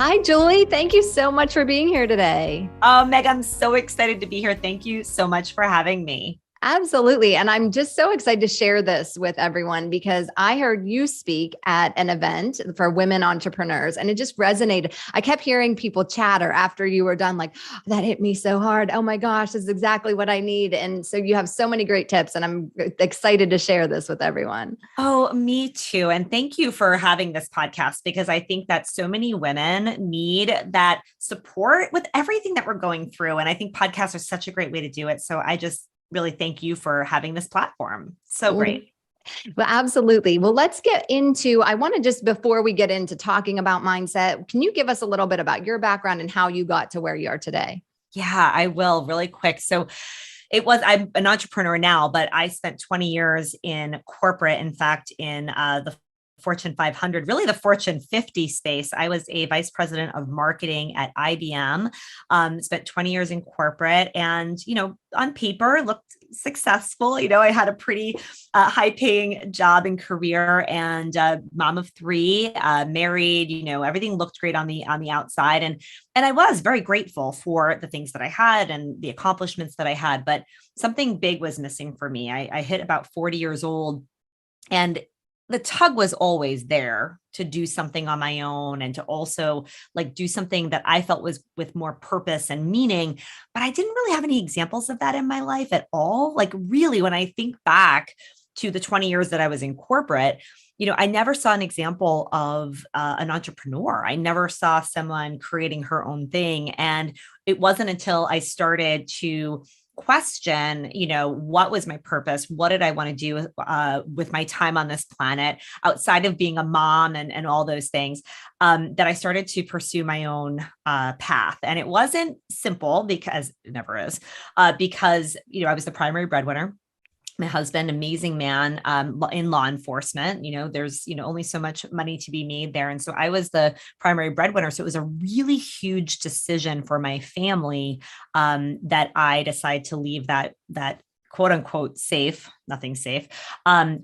Hi, Julie. Thank you so much for being here today. Oh, Meg, I'm so excited to be here. Thank you so much for having me. Absolutely. And I'm just so excited to share this with everyone because I heard you speak at an event for women entrepreneurs and it just resonated. I kept hearing people chatter after you were done, like, that hit me so hard. Oh my gosh, this is exactly what I need. And so you have so many great tips, and I'm excited to share this with everyone. Oh, me too. And thank you for having this podcast because I think that so many women need that support with everything that we're going through. And I think podcasts are such a great way to do it. So I just really thank you for having this platform. So Well, great. absolutely. Well, let's get into, I want to just, before we get into talking about mindset, can you give us a little bit about your background and how you got to where you are today? Yeah, I will really quick. I'm an entrepreneur now, but I spent 20 years in corporate. In fact, in the Fortune 500, really the Fortune 50 space. I was a vice president of marketing at IBM, spent 20 years in corporate and, on paper looked successful. I had a pretty high paying job and career and mom of three, married, everything looked great on the outside. And I was very grateful for the things that I had and the accomplishments that I had, but something big was missing for me. I hit about 40 years old, and the tug was always there to do something on my own and to also like do something that I felt was with more purpose and meaning. But I didn't really have any examples of that in my life at all. Like, really, when I think back to the 20 years that I was in corporate, I never saw an example of an entrepreneur. I never saw someone creating her own thing. And it wasn't until I started to question, what was my purpose? What did I want to do with my time on this planet outside of being a mom and all those things, that I started to pursue my own path. And it wasn't simple because it never is, because, I was the primary breadwinner. My husband, amazing man, in law enforcement. There's, only so much money to be made there. And so I was the primary breadwinner. So it was a really huge decision for my family, that I decided to leave that quote unquote safe, nothing safe,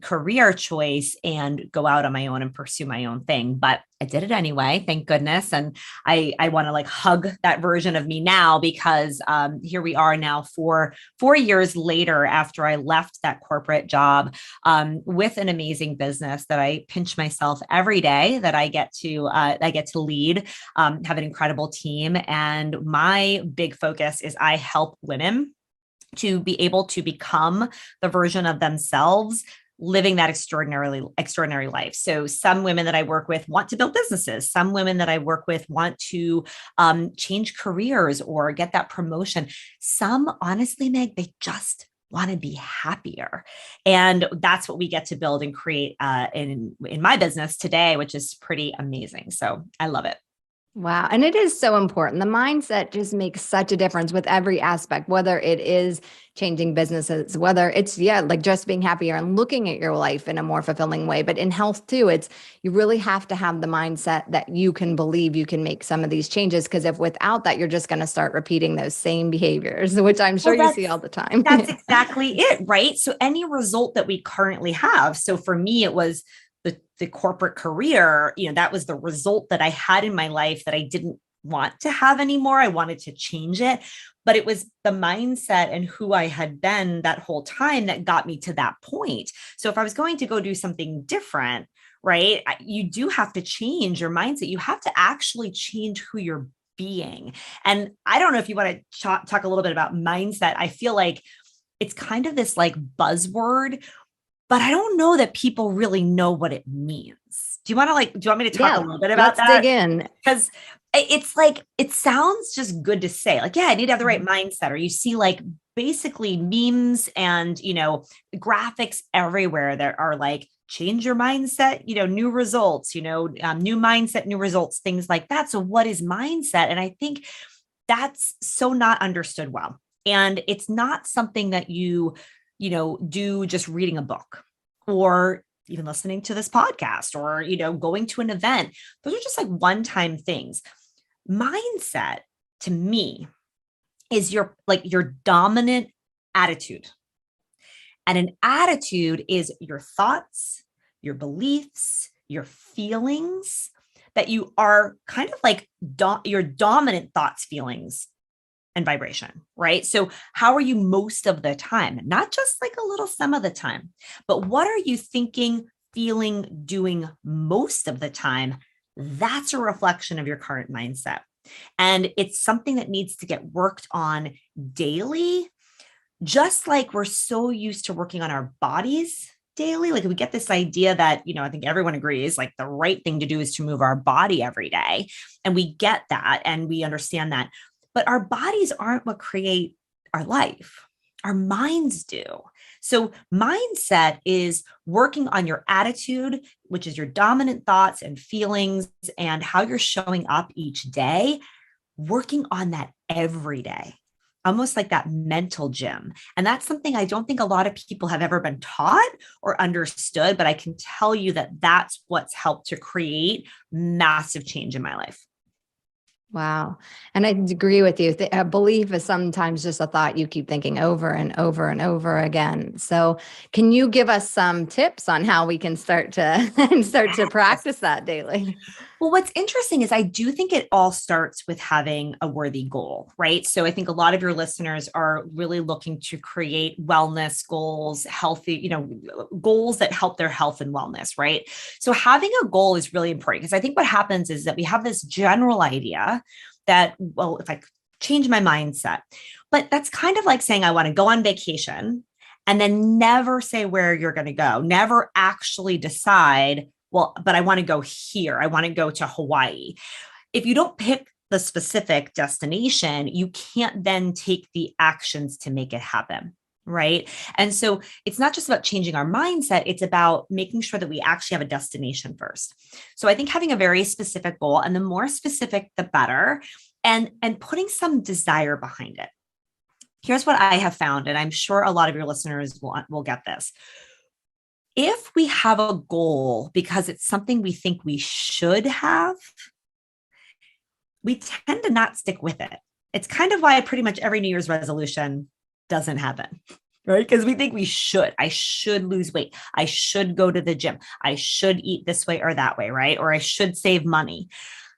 career choice and go out on my own and pursue my own thing. But I did it anyway, thank goodness. And I want to like hug that version of me now because here we are now 4 years later after I left that corporate job, with an amazing business that I pinch myself every day that I get to lead, have an incredible team. And my big focus is I help women to be able to become the version of themselves living that extraordinary life. So some women that I work with want to build businesses. Some women that I work with want to change careers or get that promotion. Some, honestly, Meg, they just want to be happier. And that's what we get to build and create in my business today, which is pretty amazing. So I love it. Wow. And it is so important. The mindset just makes such a difference with every aspect, whether it is changing businesses, whether it's, like just being happier and looking at your life in a more fulfilling way. But in health too, you really have to have the mindset that you can believe you can make some of these changes. Because if without that, you're just going to start repeating those same behaviors, which I'm sure Well, you see all the time. that's exactly it, right? So any result that we currently have. So for me, it was the corporate career, that was the result that I had in my life that I didn't want to have anymore. I wanted to change it, but it was the mindset and who I had been that whole time that got me to that point. So if I was going to go do something different, right, you do have to change your mindset. You have to actually change who you're being. And I don't know if you want to talk a little bit about mindset. I feel like it's kind of this like buzzword, but I don't know that people really know what it means. Do you want me to talk a Yeah, little bit about let's dig that? in. Because it's like, it sounds just good to say, like, yeah, I need to have the right Mhm. mindset. Or you see like basically memes and, graphics everywhere that are like, change your mindset, new results, new mindset, new results, things like that. So what is mindset? And I think that's so not understood well. And it's not something that do just reading a book or even listening to this podcast or, going to an event. Those are just like one-time things. Mindset to me is your dominant attitude. And an attitude is your thoughts, your beliefs, your feelings that you are kind of like your dominant thoughts, feelings, and vibration, right? So how are you most of the time? Not just like a little some of the time, but what are you thinking, feeling, doing most of the time? That's a reflection of your current mindset. And it's something that needs to get worked on daily, just like we're so used to working on our bodies daily. Like we get this idea that, I think everyone agrees, like the right thing to do is to move our body every day. And we get that and we understand that. But our bodies aren't what create our life. Our minds do. So mindset is working on your attitude, which is your dominant thoughts and feelings and how you're showing up each day, working on that every day, almost like that mental gym. And that's something I don't think a lot of people have ever been taught or understood, but I can tell you that that's what's helped to create massive change in my life. Wow. And I agree with you. A belief is sometimes just a thought you keep thinking over and over and over again. So can you give us some tips on how we can start to practice that daily? Well, what's interesting is I do think it all starts with having a worthy goal, right? So I think a lot of your listeners are really looking to create wellness goals, healthy, goals that help their health and wellness, right? So having a goal is really important because I think what happens is that we have this general idea that, well, if I change my mindset, but that's kind of like saying I want to go on vacation and then never say where you're going to go, never actually decide, well, but I want to go here. I want to go to Hawaii. If you don't pick the specific destination, you can't then take the actions to make it happen. Right. And so it's not just about changing our mindset. It's about making sure that we actually have a destination first. So I think having a very specific goal, and the more specific, the better, and putting some desire behind it. Here's what I have found, and I'm sure a lot of your listeners will get this. If we have a goal because it's something we think we should have, we tend to not stick with it. It's kind of why pretty much every New Year's resolution doesn't happen, right? Because we think we should. I should lose weight. I should go to the gym. I should eat this way or that way, right? Or I should save money.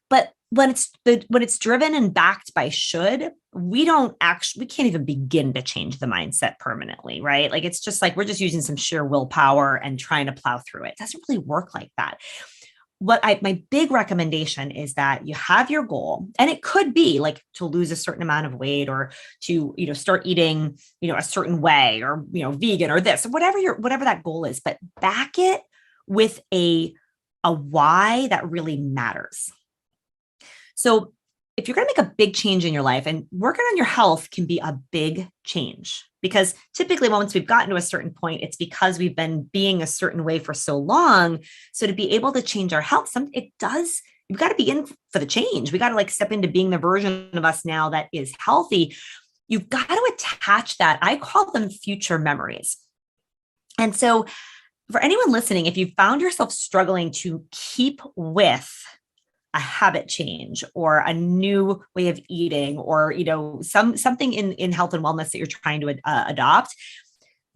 But when it's driven and backed by should, we can't even begin to change the mindset permanently, right? Like it's just like we're just using some sheer willpower and trying to plow through it. It doesn't really work like that. My big recommendation is that you have your goal, and it could be like to lose a certain amount of weight or to, start eating, a certain way or, vegan or this, whatever that goal is, but back it with a why that really matters. So if you're going to make a big change in your life, and working on your health can be a big change, because typically once we've gotten to a certain point, it's because we've been being a certain way for so long. So to be able to change our health, you've got to be in for the change. We got to like step into being the version of us now that is healthy. You've got to attach that. I call them future memories. And so for anyone listening, if you found yourself struggling to keep with a habit change or a new way of eating, or something in health and wellness that you're trying to adopt,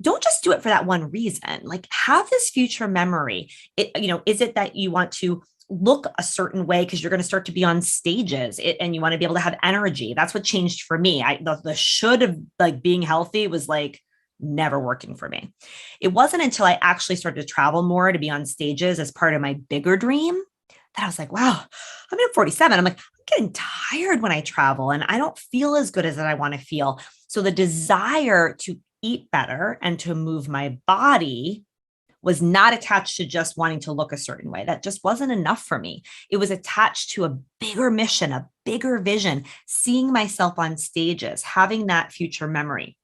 don't just do it for that one reason. Like have this future memory. Is it that you want to look a certain way because you're going to start to be on stages and you want to be able to have energy? That's what changed for me. The should of like being healthy was like never working for me. It wasn't until I actually started to travel more to be on stages as part of my bigger dream that I was like, wow, I'm at 47. I'm like, I'm getting tired when I travel and I don't feel as good as I want to feel. So the desire to eat better and to move my body was not attached to just wanting to look a certain way. That just wasn't enough for me. It was attached to a bigger mission, a bigger vision, seeing myself on stages, having that future memory.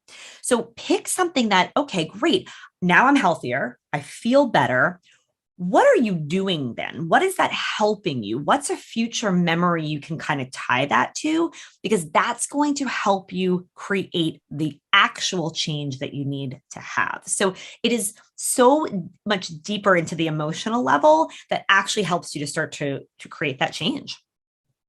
So pick something that, okay, great. Now I'm healthier. I feel better. What are you doing then? What is that helping you? What's a future memory you can kind of tie that to? Because that's going to help you create the actual change that you need to have. So it is so much deeper into the emotional level that actually helps you to start to create that change.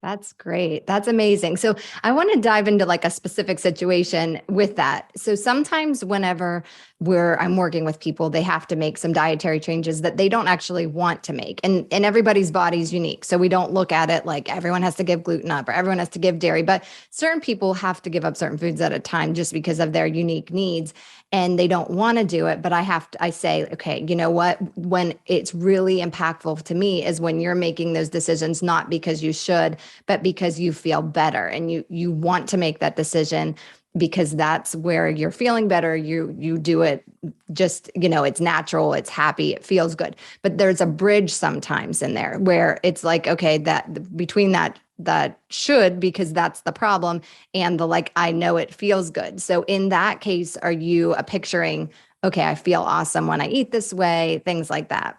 That's great. That's amazing. So I want to dive into like a specific situation with that. So sometimes whenever I'm working with people, they have to make some dietary changes that they don't actually want to make. And everybody's body is unique. So we don't look at it like everyone has to give gluten up or everyone has to give dairy, but certain people have to give up certain foods at a time just because of their unique needs and they don't want to do it. But I say, okay, you know what? When it's really impactful to me is when you're making those decisions, not because you should, but because you feel better and you want to make that decision because that's where you're feeling better. You do it just, it's natural, it's happy, it feels good. But there's a bridge sometimes in there where it's like, okay, that between that should, because that's the problem, and the like, I know it feels good. So in that case, are you picturing, okay, I feel awesome when I eat this way, things like that?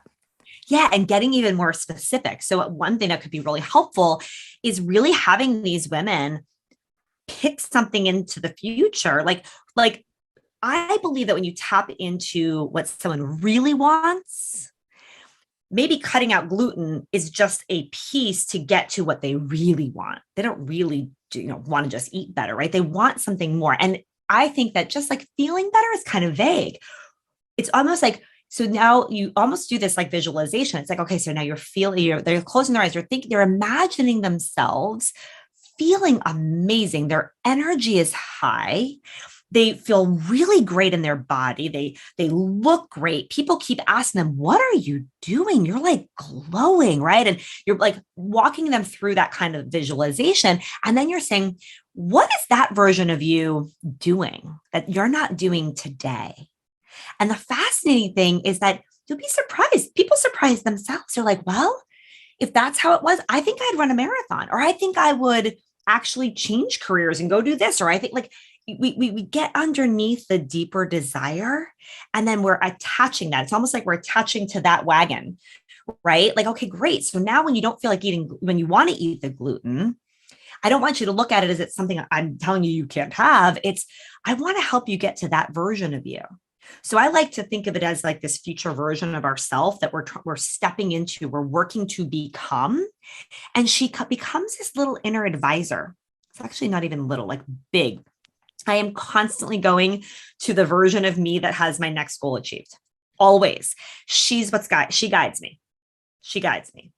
Yeah. And getting even more specific. So one thing that could be really helpful is really having these women pick something into the future. Like I believe that when you tap into what someone really wants, maybe cutting out gluten is just a piece to get to what they really want. They don't really want to just eat better, right? They want something more. And I think that just like feeling better is kind of vague. It's almost like, so now you almost do this like visualization. It's like, okay, so now they're closing their eyes. They're imagining themselves feeling amazing. Their energy is high. They feel really great in their body. They look great. People keep asking them, "What are you doing? You're like glowing," right? And you're like walking them through that kind of visualization. And then you're saying, "What is that version of you doing that you're not doing today?" And the fascinating thing is that you'll be surprised. People surprise themselves. They're like, "Well, if that's how it was, I think I'd run a marathon, or I think I would actually change careers and go do this." Or I think like we get underneath the deeper desire and then we're attaching that. It's almost like we're attaching to that wagon, right? Like, okay, great. So now when you don't feel like eating, when you want to eat the gluten, I don't want you to look at it as it's something I'm telling you can't have. It's, I want to help you get to that version of you. So I like to think of it as like this future version of ourself that we're stepping into, we're working to become. And she becomes this little inner advisor. It's actually not even little, like big. I am constantly going to the version of me that has my next goal achieved. Always. She guides me. She guides me.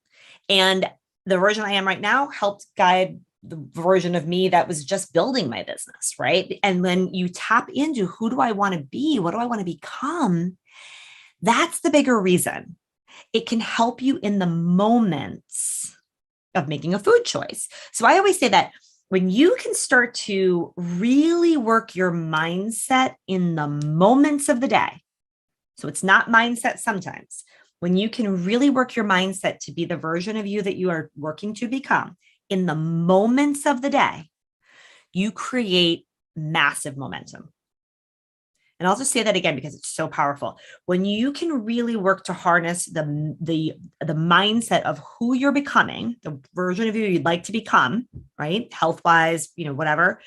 And the version I am right now helped guide the version of me that was just building my business, right? And when you tap into who do I want to be? What do I want to become? That's the bigger reason. It can help you in the moments of making a food choice. So I always say that when you can start to really work your mindset in the moments of the day, so it's not mindset sometimes, when you can really work your mindset to be the version of you that you are working to become in the moments of the day, you create massive momentum. And I'll just say that again because it's so powerful. When you can really work to harness the mindset of who you're becoming, the version of you you'd like to become, right? Health-wise, whatever,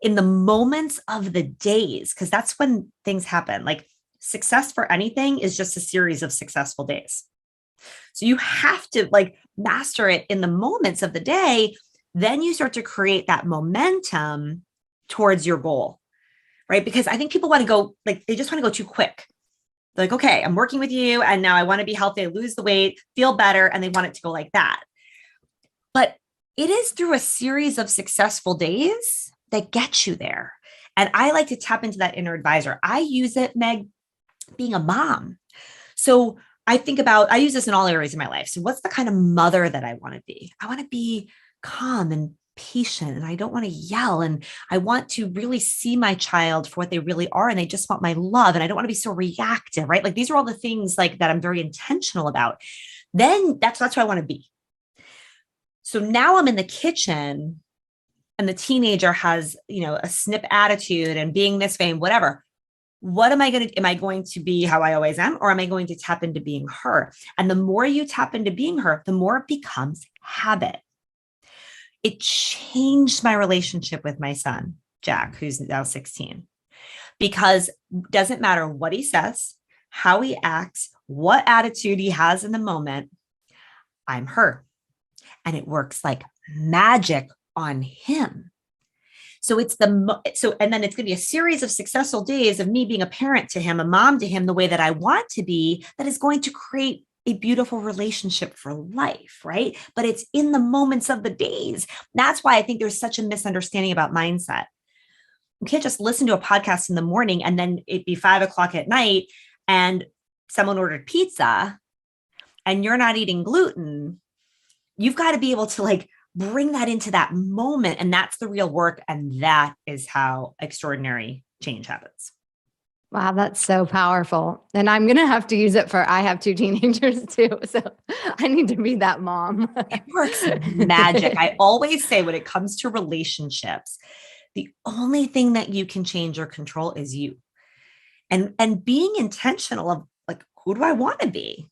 in the moments of the days, because that's when things happen. Like success for anything is just a series of successful days. So you have to like master it in the moments of the day. Then you start to create that momentum towards your goal. Right? Because I think people want to go, like, they just want to go too quick. They're like, okay, I'm working with you and now I want to be healthy, I lose the weight, feel better. And they want it to go like that. But it is through a series of successful days that get you there. And I like to tap into that inner advisor. I use it, Meg, being a mom. So I use this in all areas of my life. So what's the kind of mother that I want to be? I want to be calm and patient, and I don't want to yell, and I want to really see my child for what they really are, and they just want my love, and I don't want to be so reactive, right? Like these are all the things like that I'm very intentional about. Then that's who I want to be. So now I'm in the kitchen and the teenager has, a snip attitude and being this way and whatever. What am I going to be how I always am, or am I going to tap into being her? And the more you tap into being her, the more it becomes habit. It changed my relationship with my son, Jack, who's now 16, because it doesn't matter what he says, how he acts, what attitude he has in the moment, I'm her. and it works like magic on him. So and then it's going to be a series of successful days of me being a parent to him, a mom to him, the way that I want to be, that is going to create a beautiful relationship for life, right? But it's in the moments of the days. That's why I think there's such a misunderstanding about mindset. You can't just listen to a podcast in the morning and then it be 5 o'clock at night and someone ordered pizza and you're not eating gluten. You've got to be able to like bring that into that moment. And that's the real work. And that is how extraordinary change happens. Wow, that's so powerful. And I'm going to have to use it I have 2 teenagers too. So I need to be that mom. It works magic. I always say when it comes to relationships, the only thing that you can change or control is you. And being intentional of like, who do I want to be?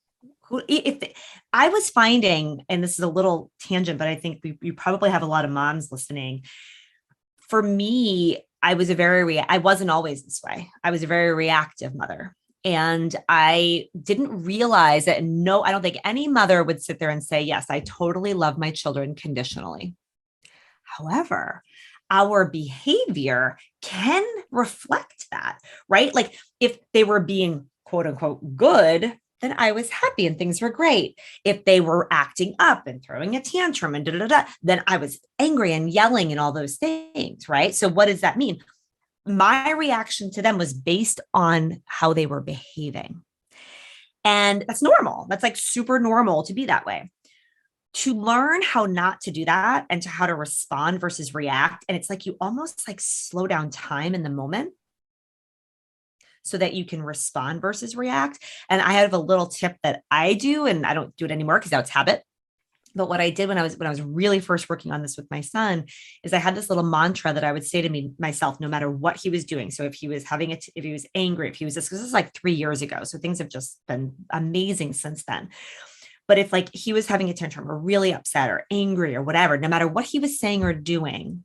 I was finding, and this is a little tangent, but I think you probably have a lot of moms listening. For me, I wasn't always this way. I was a very reactive mother. And I didn't realize that. No, I don't think any mother would sit there and say, yes, I totally love my children conditionally. However, our behavior can reflect that, right? Like if they were being quote unquote good, then I was happy and things were great. If they were acting up and throwing a tantrum and then I was angry and yelling and all those things, right? So what does that mean? My reaction to them was based on how they were behaving. And that's normal. That's like super normal to be that way. To learn how not to do that and to how to respond versus react. And it's like you almost like slow down time in the moment so that you can respond versus react. And I have a little tip that I do, and I don't do it anymore because now it's habit. But what I did when I was really first working on this with my son is I had this little mantra that I would say to myself, no matter what he was doing. So if he was if he was angry, if he was this is like 3 years ago. So things have just been amazing since then. But if like he was having a tantrum or really upset or angry or whatever, no matter what he was saying or doing,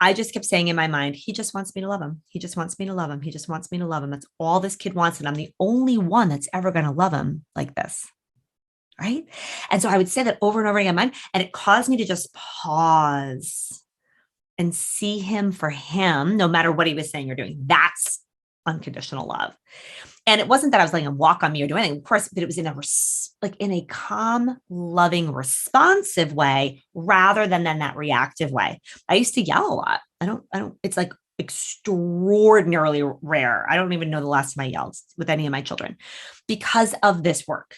I just kept saying in my mind, he just wants me to love him. He just wants me to love him. He just wants me to love him. That's all this kid wants. And I'm the only one that's ever going to love him like this. Right. And so I would say that over and over again in my mind, and it caused me to just pause and see him for him, no matter what he was saying or doing. That's unconditional love. And it wasn't that I was letting him walk on me or do anything, of course, but it was in a calm, loving, responsive way rather than that reactive way. I used to yell a lot. It's like extraordinarily rare. I don't even know the last time I yelled with any of my children because of this work.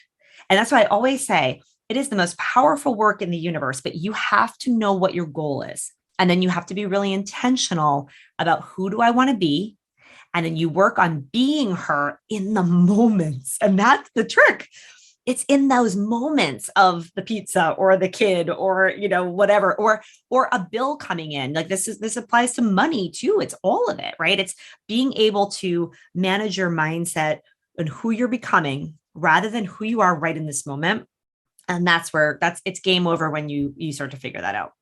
And that's why I always say it is the most powerful work in the universe, but you have to know what your goal is. And then you have to be really intentional about who do I want to be? And then you work on being her in the moments. And that's the trick. It's in those moments of the pizza or the kid or, whatever, or a bill coming in. Like this applies to money too. It's all of it, right? It's being able to manage your mindset and who you're becoming rather than who you are right in this moment. And it's game over when you start to figure that out.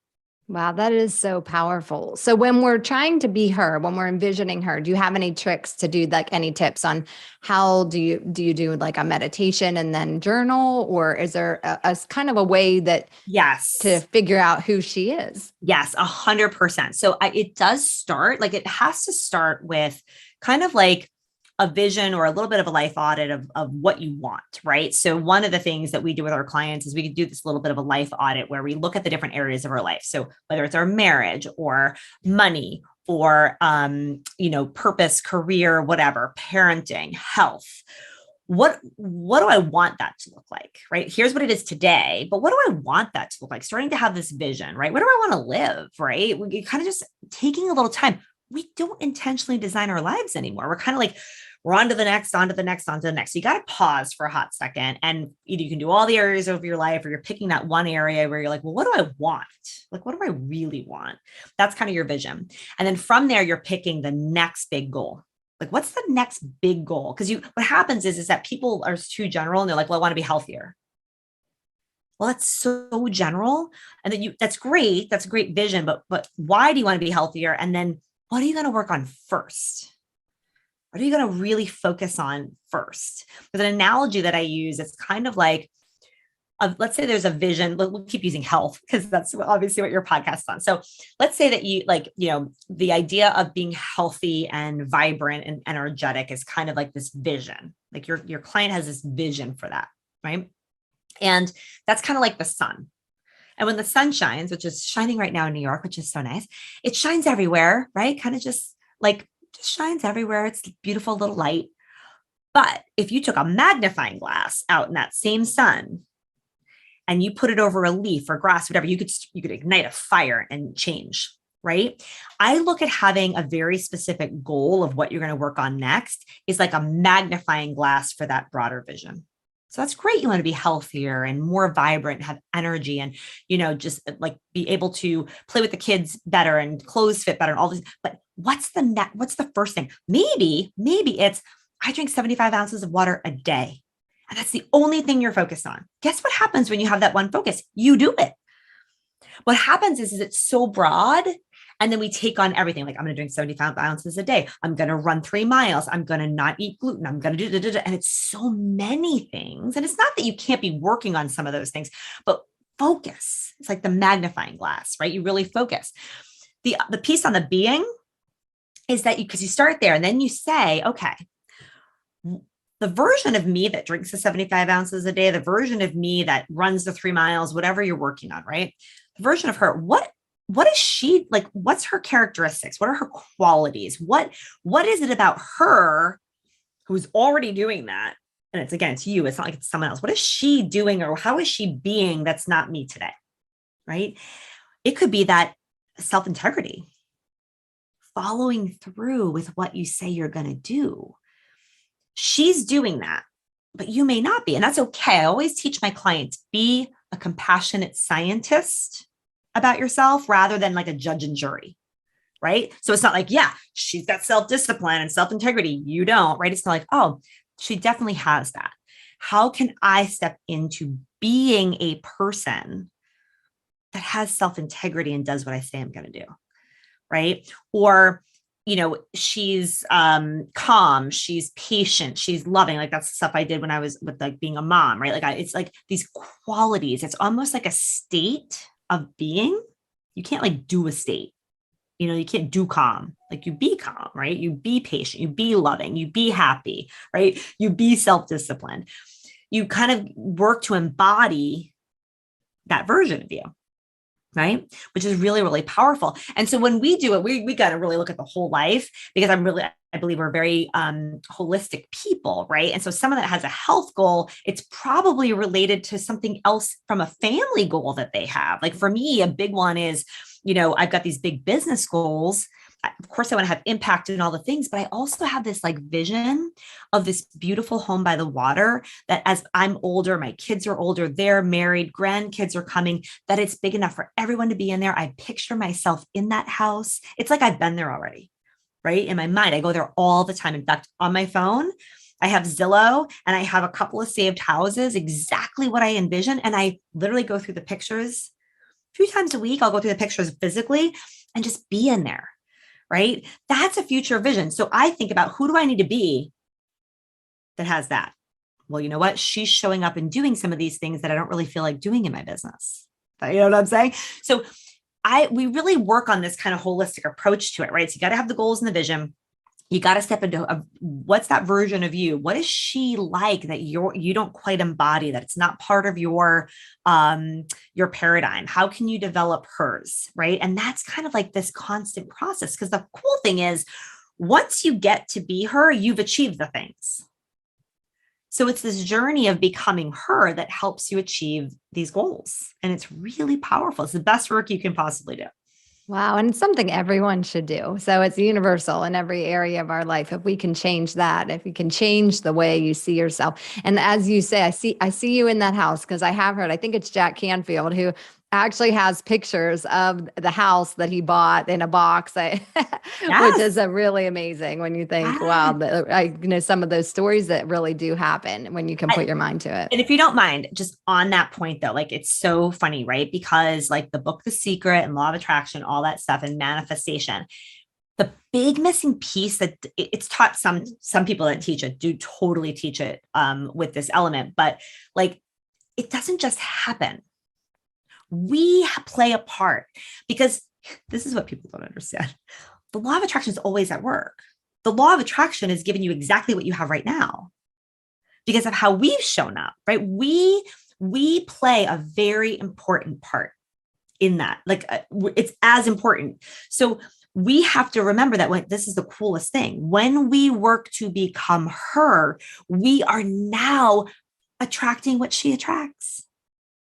Wow, that is so powerful. So when we're trying to be her, when we're envisioning her, do you have any tricks to do, like any tips on how do you do like a meditation and then journal, or is there a kind of a way that yes to figure out who she is? Yes, 100%. So it does start, like it has to start with kind of like a vision or a little bit of a life audit of what you want, right? So one of the things that we do with our clients is we can do this little bit of a life audit where we look at the different areas of our life. So whether it's our marriage or money or, purpose, career, whatever, parenting, health, what do I want that to look like, right? Here's what it is today, but what do I want that to look like? Starting to have this vision, right? Where do I want to live, right? We kind of just taking a little time. We don't intentionally design our lives anymore. We're kind of like, we're on to the next, on to the next, on to the next. So you got to pause for a hot second. And either you can do all the areas of your life or you're picking that one area where you're like, well, what do I want? Like, what do I really want? That's kind of your vision. And then from there, you're picking the next big goal. Like, what's the next big goal? Because what happens is that people are too general and they're like, well, I want to be healthier. Well, that's so general. And then that's great. That's a great vision. But why do you want to be healthier? And then what are you going to work on first? What are you going to really focus on first? There's an analogy that I use. It's kind of like let's say there's a vision. We'll keep using health because that's obviously what your podcast is on. So let's say that you like, the idea of being healthy and vibrant and energetic is kind of like this vision. Like your client has this vision for that, right? And that's kind of like the sun. And when the sun shines, which is shining right now in New York, which is so nice, it shines everywhere, right? Kind of just shines everywhere. It's beautiful little light. But if you took a magnifying glass out in that same sun and you put it over a leaf or grass, whatever, you could ignite a fire and change, right? I look at having a very specific goal of what you're going to work on next is like a magnifying glass for that broader vision. So that's great. You want to be healthier and more vibrant, have energy and, just like be able to play with the kids better and clothes fit better and all this. But what's the first thing? Maybe it's, I drink 75 ounces of water a day. And that's the only thing you're focused on. Guess what happens when you have that one focus? You do it. What happens is it's so broad. And then we take on everything. Like I'm going to drink 75 ounces a day. I'm going to run 3 miles. I'm going to not eat gluten. I'm going to do. And it's so many things. And it's not that you can't be working on some of those things, but focus. It's like the magnifying glass, right? You really focus. The piece on the being is that because you start there and then you say, okay, the version of me that drinks the 75 ounces a day, the version of me that runs the 3 miles, whatever you're working on, right? The version of her, what is she like? What's her characteristics? What are her qualities? What is it about her who's already doing that? And it's you. It's not like it's someone else. What is she doing or how is she being that's not me today? Right? It could be that self-integrity, following through with what you say you're going to do. She's doing that, but you may not be. And that's okay. I always teach my clients, be a compassionate scientist about yourself rather than like a judge and jury, right? So it's not like, yeah, she's got self-discipline and self-integrity. You don't, right? It's not like, oh, she definitely has that. How can I step into being a person that has self-integrity and does what I say I'm going to do, right? Or she's calm, she's patient, she's loving. Like that's the stuff I did when I was with like being a mom, right? Like it's like these qualities. It's almost like a state of being. You can't like do a state. You can't do calm. Like you be calm, right? You be patient, you be loving, you be happy, right? You be self-disciplined. You kind of work to embody that version of you. Right? Which is really, really powerful. And so when we do it, we got to really look at the whole life because I believe we're very holistic people, right? And so someone that has a health goal, it's probably related to something else from a family goal that they have. Like for me, a big one is, I've got these big business goals. Of course, I want to have impact in all the things, but I also have this like vision of this beautiful home by the water that as I'm older, my kids are older, they're married, grandkids are coming, that it's big enough for everyone to be in there. I picture myself in that house. It's like I've been there already, right? In my mind, I go there all the time. In fact, on my phone, I have Zillow and I have a couple of saved houses, exactly what I envision. And I literally go through the pictures 3 times a week. I'll go through the pictures physically and just be in there. Right? That's a future vision. So I think about who do I need to be that has that? Well, you know what? She's showing up and doing some of these things that I don't really feel like doing in my business. You know what I'm saying? So we really work on this kind of holistic approach to it, right? So you got to have the goals and the vision. You got to step into what's that version of you? What is she like that you don't quite embody, that it's not part of your paradigm? How can you develop hers? Right. And that's kind of like this constant process. Because the cool thing is once you get to be her, you've achieved the things. So it's this journey of becoming her that helps you achieve these goals. And it's really powerful. It's the best work you can possibly do. Wow. And it's something everyone should do. So it's universal in every area of our life. If we can change that, if you can change the way you see yourself. And as you say, I see you in that house because I have heard, I think it's Jack Canfield who actually has pictures of the house that he bought in a box, which is a really amazing when you think, wow, some of those stories that really do happen when you can put your mind to it. And if you don't mind, just on that point though, like it's so funny, right? Because like the book, The Secret and Law of Attraction, all that stuff and manifestation, the big missing piece that it's taught some people that teach it do totally teach it with this element, but like it doesn't just happen. We play a part, because this is what people don't understand. The law of attraction is always at work. The law of attraction is giving you exactly what you have right now because of how we've shown up, right? We play a very important part in that. Like it's as important. So we have to remember that when this is the coolest thing, when we work to become her, we are now attracting what she attracts.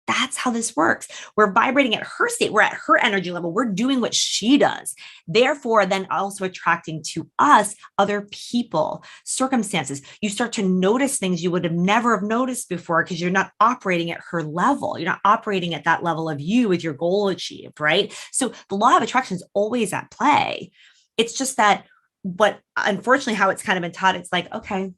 That's how this works. We're vibrating at her state. We're at her energy level. We're doing what she does. Therefore, then also attracting to us other people, circumstances. You start to notice things you would have never have noticed before because you're not operating at her level. You're not operating at that level of you with your goal achieved, right? So the law of attraction is always at play. It's just that, but unfortunately, how it's kind of been taught, it's like, okay,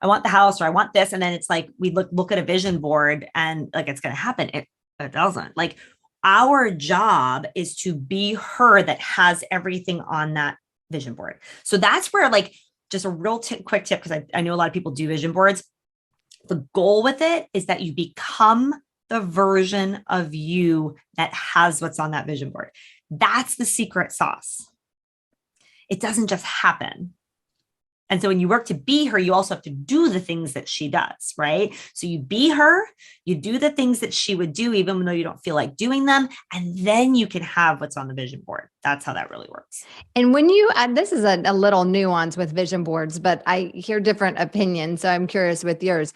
I want the house or I want this. And then it's like, we look at a vision board and like, it's going to happen. It doesn't. Like our job is to be her that has everything on that vision board. So that's where like, just a real quick tip, because I know a lot of people do vision boards. The goal with it is that you become the version of you that has what's on that vision board. That's the secret sauce. It doesn't just happen. And so when you work to be her, you also have to do the things that she does, right? So you be her, you do the things that she would do, even though you don't feel like doing them. And then you can have what's on the vision board. That's how that really works. And when you, this is a little nuance with vision boards, but I hear different opinions. So I'm curious with yours.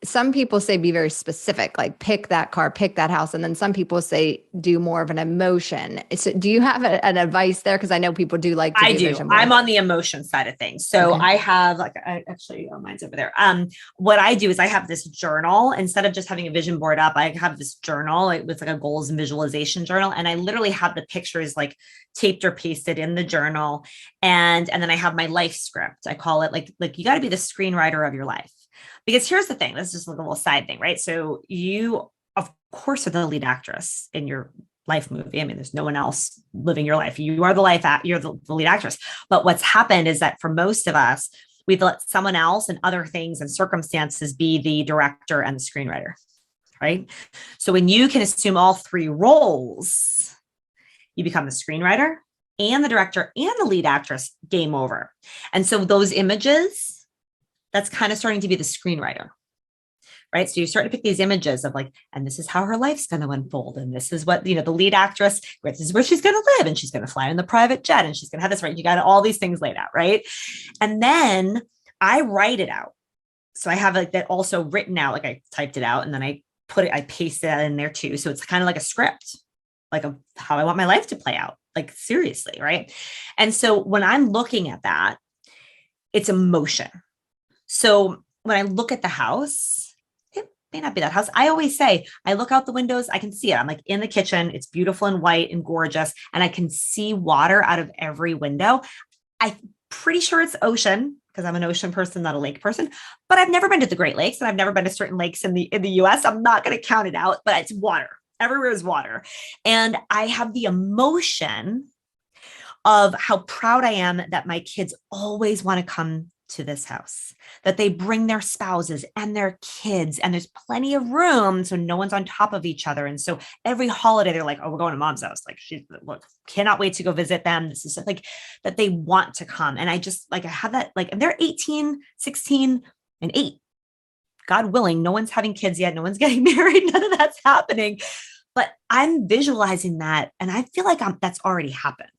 Some people say be very specific, like pick that car, pick that house. And then some people say do more of an emotion. So do you have an advice there? Because I know people do like to do vision boards. I'm on the emotion side of things. So okay. I have mine's over there. What I do is I have this journal. Instead of just having a vision board up, I have this journal. It's like a goals and visualization journal. And I literally have the pictures like taped or pasted in the journal. And then I have my life script. I call it like you got to be the screenwriter of your life. Because here's the thing, this is just like a little side thing, right? So you, of course, are the lead actress in your life movie. I mean, there's no one else living your life. You are you're the lead actress. But what's happened is that for most of us, we've let someone else and other things and circumstances be the director and the screenwriter, right? So when you can assume all three roles, you become the screenwriter and the director and the lead actress, game over. And so those images, that's kind of starting to be the screenwriter. Right. So you're starting to pick these images of like, and this is how her life's going to unfold. And this is what, the lead actress, this is where she's going to live and she's going to fly in the private jet and she's going to have this, right? You got all these things laid out. Right. And then I write it out. So I have like that also written out, like I typed it out and then I pasted that in there too. So it's kind of like a script, like of how I want my life to play out, like seriously. Right. And so when I'm looking at that, it's emotion. So when I look at the house, may not be that house. I always say, I look out the windows, I can see it. I'm like in the kitchen. It's beautiful and white and gorgeous. And I can see water out of every window. I'm pretty sure it's ocean because I'm an ocean person, not a lake person, but I've never been to the Great Lakes and I've never been to certain lakes in the US. I'm not going to count it out, but it's water. Everywhere is water. And I have the emotion of how proud I am that my kids always want to come to this house, that they bring their spouses and their kids, and there's plenty of room. So no one's on top of each other. And so every holiday they're like, oh, we're going to mom's house. Like cannot wait to go visit them. This is like that they want to come. And I just like, I have that, like, and they're 18, 16 and 8, God willing, no one's having kids yet. No one's getting married. None of that's happening, but I'm visualizing that. And I feel like that's already happened.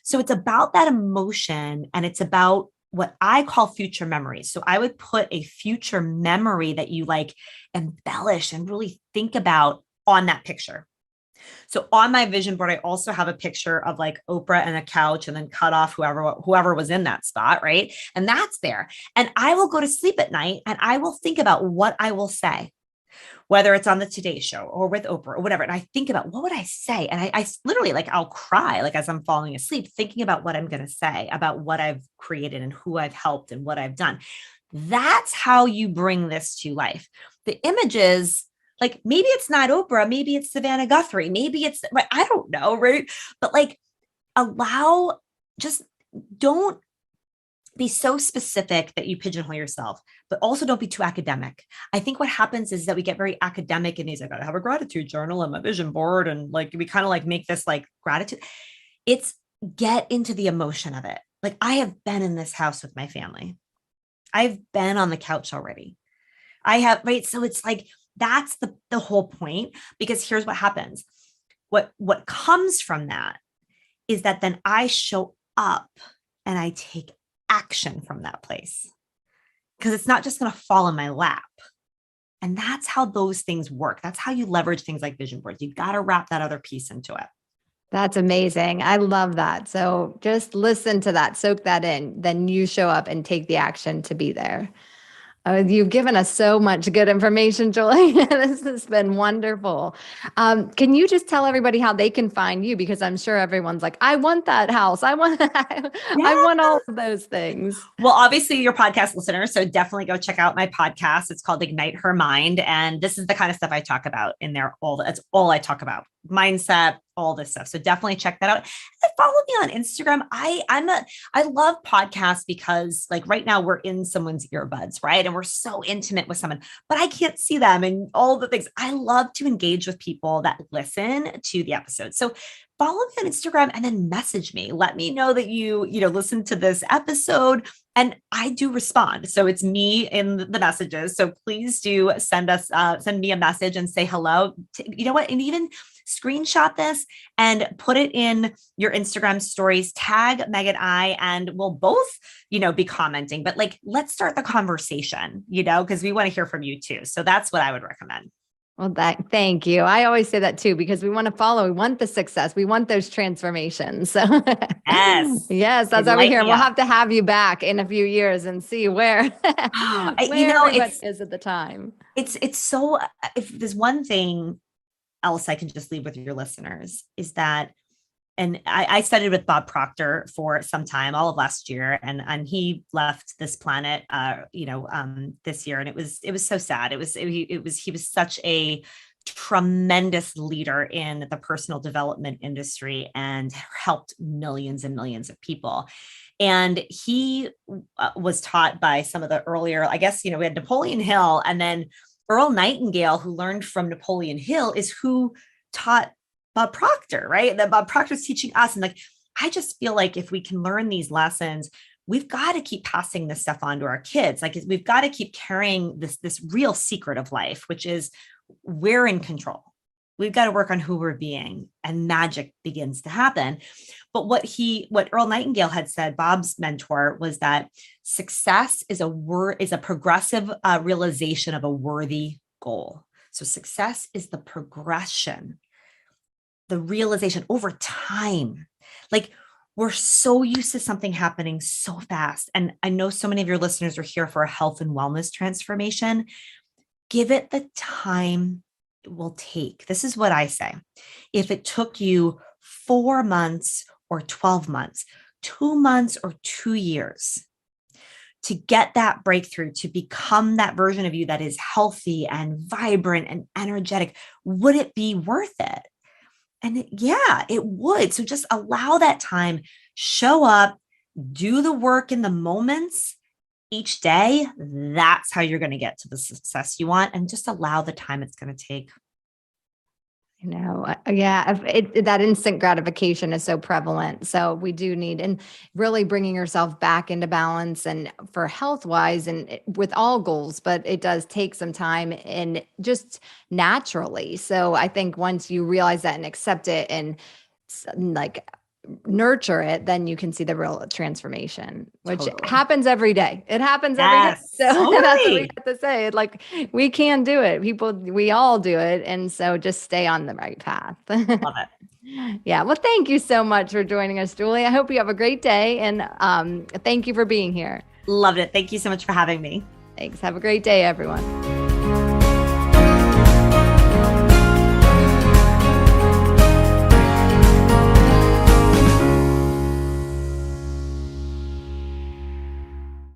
So it's about that emotion and it's about what I call future memories. So I would put a future memory that you like embellish and really think about on that picture. So on my vision board, I also have a picture of like Oprah and a couch and then cut off whoever was in that spot. Right. And that's there. And I will go to sleep at night and I will think about what I will say, whether it's on the Today Show or with Oprah or whatever. And I think about what would I say? And I literally like, I'll cry like as I'm falling asleep, thinking about what I'm going to say about what I've created and who I've helped and what I've done. That's how you bring this to life. The images, like maybe it's not Oprah, maybe it's Savannah Guthrie, maybe it's, I don't know. Right. But like don't be so specific that you pigeonhole yourself, but also don't be too academic. I think what happens is that we get very academic and these, I gotta have a gratitude journal and my vision board. And like, we kind of like make this like gratitude. It's get into the emotion of it. Like I have been in this house with my family. I've been on the couch already. I have, right? So it's like, that's the whole point, because here's what happens. What comes from that is that then I show up and I take action from that place, because it's not just going to fall in my lap. And that's how those things work. That's how you leverage things like vision boards. You got to wrap that other piece into it. That's amazing. I love that. So just listen to that, soak that in, then you show up and take the action to be there. You've given us so much good information, Julie. This has been wonderful. Can you just tell everybody how they can find you? Because I'm sure everyone's like, I want that house. I want, I want all of those things. Well, obviously you're podcast listeners, so definitely go check out my podcast. It's called Ignite Her Mind. And this is the kind of stuff I talk about in there. That's all I talk about. Mindset, all this stuff. So definitely check that out. And follow me on Instagram. I love podcasts because like right now we're in someone's earbuds, right? And we're so intimate with someone, but I can't see them and all the things. I love to engage with people that listen to the episode. So follow me on Instagram and then message me. Let me know that you listen to this episode, and I do respond. So it's me in the messages. So please do send me a message and say hello. You know what? And even screenshot this and put it in your Instagram stories, tag Meg and I, and we'll both, be commenting, but like, let's start the conversation, because we want to hear from you too. So that's what I would recommend. Well, thank you. I always say that too, because we want to follow, we want the success. We want those transformations. So yes, that's why we're here. We'll have to have you back in a few years and see where, everybody is at the time. It's so, if there's one thing else I can just leave with your listeners is that, and I studied with Bob Proctor for some time, all of last year, and he left this planet, this year, and it was so sad. He was such a tremendous leader in the personal development industry and helped millions and millions of people. And he was taught by some of the earlier, I guess, we had Napoleon Hill, and then Earl Nightingale, who learned from Napoleon Hill, is who taught Bob Proctor, right? That Bob Proctor's teaching us. And like, I just feel like if we can learn these lessons, we've got to keep passing this stuff on to our kids. Like we've got to keep carrying this real secret of life, which is we're in control. We've got to work on who we're being, and magic begins to happen. But what Earl Nightingale had said, Bob's mentor, was that success is a progressive realization of a worthy goal. So success is the progression, the realization over time. Like we're so used to something happening so fast. And I know so many of your listeners are here for a health and wellness transformation. Give it the time it will take. This is what I say. If it took you 4 months or 12 months, 2 months or 2 years to get that breakthrough, to become that version of you that is healthy and vibrant and energetic, would it be worth it? And it would. So just allow that time, show up, do the work in the moments each day. That's how you're going to get to the success you want, and just allow the time it's going to take. That instant gratification is so prevalent. So we do need, and really bringing yourself back into balance, and for health wise and with all goals, but it does take some time and just naturally. So I think once you realize that and accept it and like nurture it, then you can see the real transformation, which happens every day. It happens every day. So that's what we have to say. Like we can do it. We all do it. And so just stay on the right path. Love it. Yeah. Well, thank you so much for joining us, Julie. I hope you have a great day. And thank you for being here. Loved it. Thank you so much for having me. Thanks. Have a great day, everyone.